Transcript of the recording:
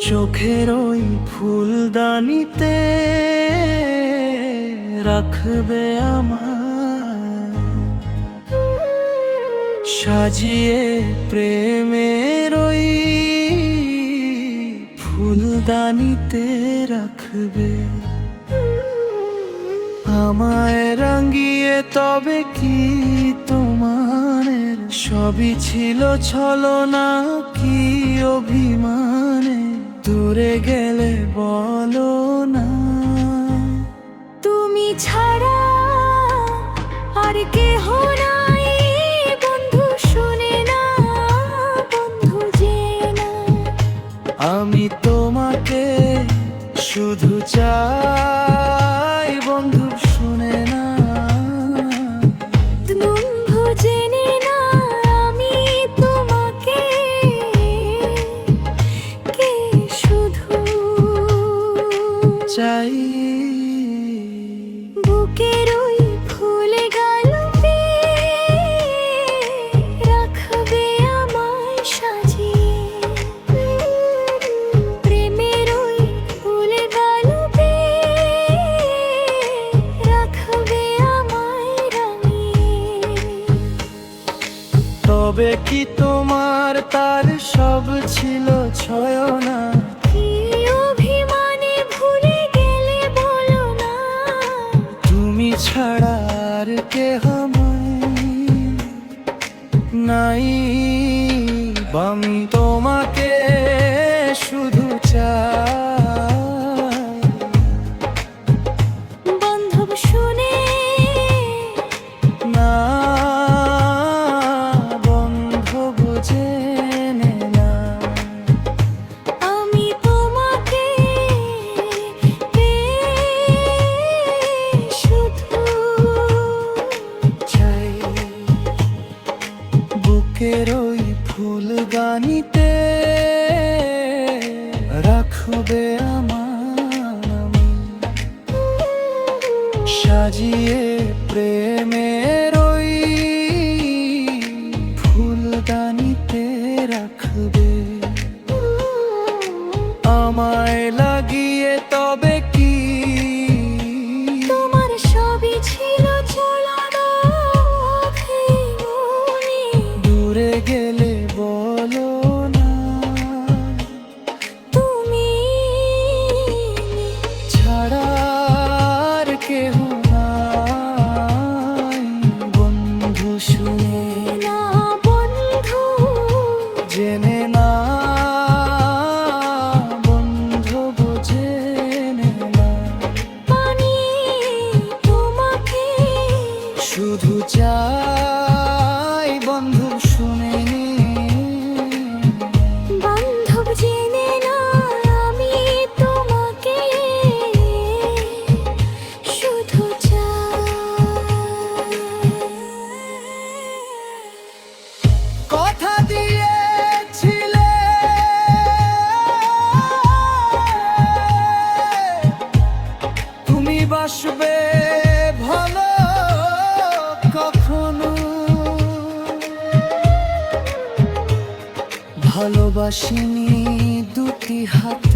চোখের ওই ফুলদানিতে রাখবে আমার সাজিয়ে প্রেমের ওই ফুলদানিতে রাখবে আমায় রাঙিয়ে। তবে কি তোমার সবই ছিল ছলনা কি অভিমানে দূরে গেলে বলো না তুমি ছাড়া আর কেহ নাই বন্ধু শুনে না বন্ধু জেনে না আমি তোমাকে শুধু চাই বন্ধু শুনে না বন্ধু জেনে না আমি তোমাকে কে শুধু চাই। বুকের ওই ফুল গালবে রাখবে আমায় সাজিয়ে প্রেমের ওই ফুল গালবে রাখবে আমায় রাঙিয়ে। তবে কি তোমার তার সব ছিল ছয়না কি অভিমানে ভুলে গেলে বলো না তুমি ছাড়া আর কেহ নাই আমি তোমাকে শুধু চাই বান্ধব শুনে না বন্ধু জেনে না আমি তোমাকে শুধু চাই। বুকের ওই ফুল গানিতে রাখবে আমার সাজিয়ে প্রেমের ওই ফুলদানিতে রাখবে আমায় লাগিয়ে। তবে কি তোমার সবই ছিল ছলনা অভিমানে দূরে গেলে বলো না তুমি ছাড়া আর কেহ নাই বন্ধু শুনে না বন্ধু জেনে না বন্ধু জেনে না পানি তোমাকে শুধু চাই বন্ধু শুনে বান্ধব জেনে না আমি তোমাকে শুধু চাই। কথা দিয়েছিলে তুমি বাসবে ভালো কখনো ভালোবাসিনি দুটি হাত